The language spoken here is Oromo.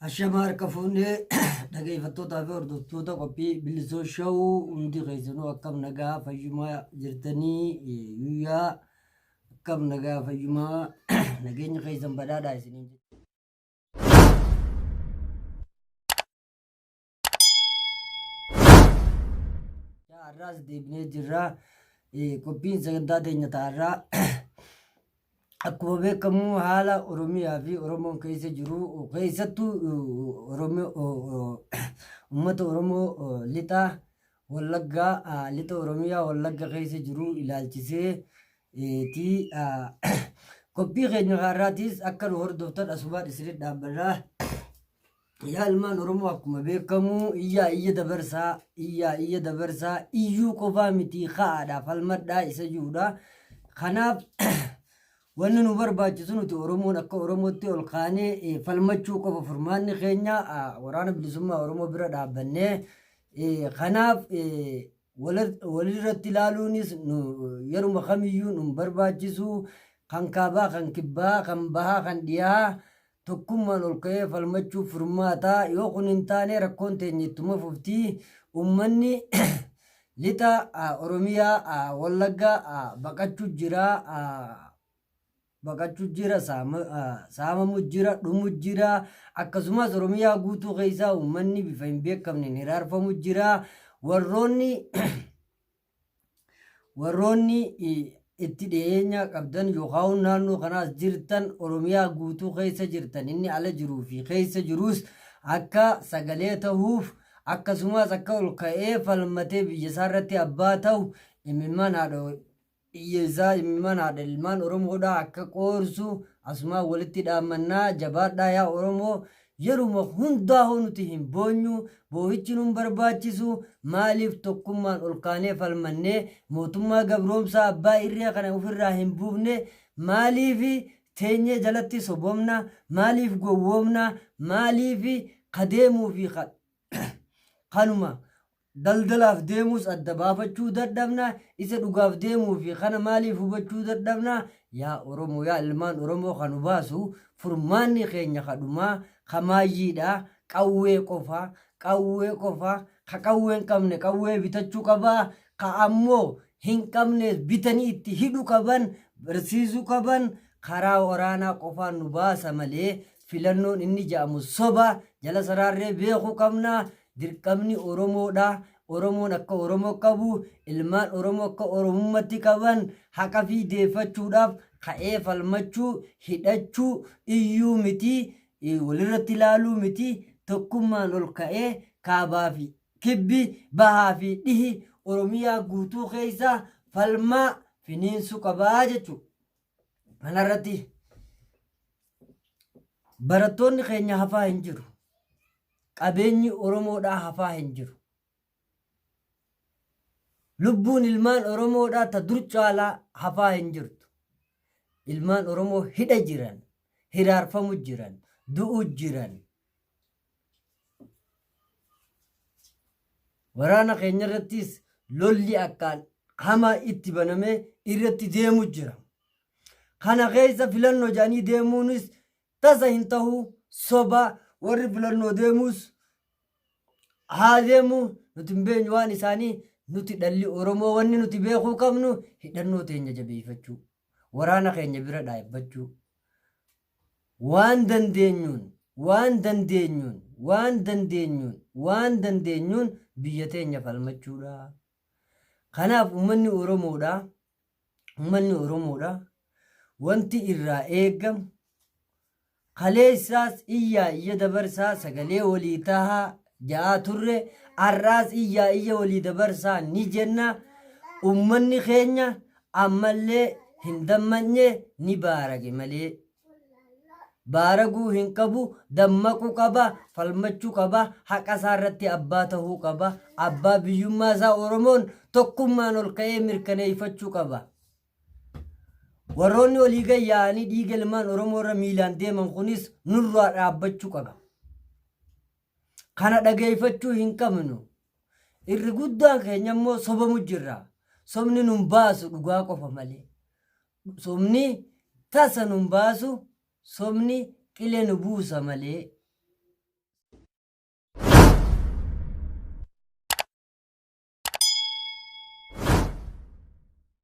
Ashamaa harka fuunee dhaggeeffattootaa fi hordoftoota qophii Bilisoo Shawuu hundi keessanuu akkam nagaa fayyumaa jirtanii guyyaa akkam nagaa fayyumaa nageenya keessan badhaadhaa isiniin jedhu. Har'aas deebinee jirra. Qophiin sagantaa teenya ta'arraa akkuma beekamu haala Oromiyaa fi Oromoon keessa jiru keessattuu uummata Oromoo lixa Wallaggaa lixa Oromiyaa Wallagga keessa jiru ilaalchisee qophii keenya har'aatiis akka nu hordoftan asumaan isinitti dhaabbanna. Yaa ilmaan Oromoo akkuma beekamu iyya dabarsaa iyyuu qofaa miti ka'aadhaa falmadhaa isa jiruudha. Kanaaf wanni nu barbaachisu nuti Oromoon akka Oromootti ol kaanee falmachuu qofa furmaanni keenya waraana bilisummaa Oromoo bira dhaabbannee kanaaf walirratti ilaaluunis yeruma kamiyyuu nu barbaachisu kan kaabaa kan kibbaa kan bahaa kan dhiyaa tokkummaan ol ka'ee falmachuu furmaataa yoo kun hin taane rakkoon teenya ittuma fuftii uummanni lixa Oromiyaa Wallaggaa baqachuu jira saamamu jira dhumu jira akkasumas Oromiyaa guutuu keessaa uummanni bifa hin beekamneen hiraarfamu jira warroonni itti dhiyeenya qabdan yookaan naannoo kanaas jirtan Oromiyaa guutuu keessa jirtan inni ala jiruu fi keessa jirus akka sagalee ta'uuf akkasumas akka ol ka'ee falmatee biyya isaa irratti abbaa ta'u imimmaan haadha ilmaan Oromoodhaa akka qoorsu asumaa walitti dhaammannaa jabaadhaa yaa Oromoo yeruma hundaa nuti hin boonyu boo'ichi nun barbaachisu maaliif tokkummaan ol kaanee falmannee mootummaa gabroomsaa abbaa irree kana ofirraa hin buufne maaliif teenyee jalatti sobomna maaliif gowwoomna maaliif kadeemuu fi kanuma daldalaaf deemuus adda baafachuu dadhabna isa dhugaaf deemuu fi kana maaliif hubachuu dadhabna yaa Oromoo yaa ilmaan Oromoo kan baasu furmaanni keenya kadhumaa kamaayyiidha qawwee qofa ka qawwee hin qabne qawwee bitachuu qabaa ka ammoo hin qabne bitanii itti hidhu qaban barsiisuu qaban karaa waraanaa qofaan nu baasa malee filannoon inni jedhamu soba jala saraarree beekuu qabna. Dirqamni Oromoodha. Oromoon akka Oromoo qabu ilmaan Oromoo akka Oromummatti qaban haqa fi deeffachuudhaaf ka'ee falmachuu hidhachuu iyyuu miti walirratti ilaaluu miti tokkummaan ol ka'ee kaabaa fi kibbi bahaa fi dhihi Oromiyaa guutuu keessa falmaa finiinsuu qabaa jechuudha. Kanarratti barattoonni keenya hafaa hin jiru. Qabeenyi Oromoodhaa hafaa hin jiru. Lubbuun ilmaan Oromoodhaa ta dur caalaa hafaa hin jirtu. Ilmaan Oromoo hidha jiran, hiraarfamu jiran, du'u jiran. Waraana keenya irrattis lolli akkaan hamaa itti banamee irratti deemu jira. Kana keessa filannoo jedhanii deemuunis tasa hin ta'uu soba warri filannoo deemus haa deemu nuti hin beenyu waan isaanii nuti dhalli Oromoo wanni nuti beekuu qabnu hidhannoo teenya jabeeffachuu waraana keenya bira dhaabbachuu waan dandeenyuun biyya teenya falmachuudha. Kanaaf uummanni Oromoodha wanti irraa eegamu kaleessaas iyya dabarsaa sagalee walii tahaa ja'aa turre har'aas iyya walii dabarsaa ni jenna. Uummanni keenya ammallee hin dammaqne ni baarage malee baaraguu hin qabu dammaquu qaba falmachuu qaba haqa isaa irratti abbaa ta'uu qaba abbaa biyyummaa isaa Oromoon tokkummaan ol ka'ee mirkaneeffachuu qaba. Warroonni olii gayyaanii dhiiga ilmaan Oromoo irra miilaan deeman kunis nurraa dhaabbachuu qaba. Kana dhageeffachuu hin qabnu. Irri guddaan keenya immoo sobamu jirra. Sobni nun baasu dhugaa qofa malee. Sobni tasa nun baasu sobni qilee nu buusa malee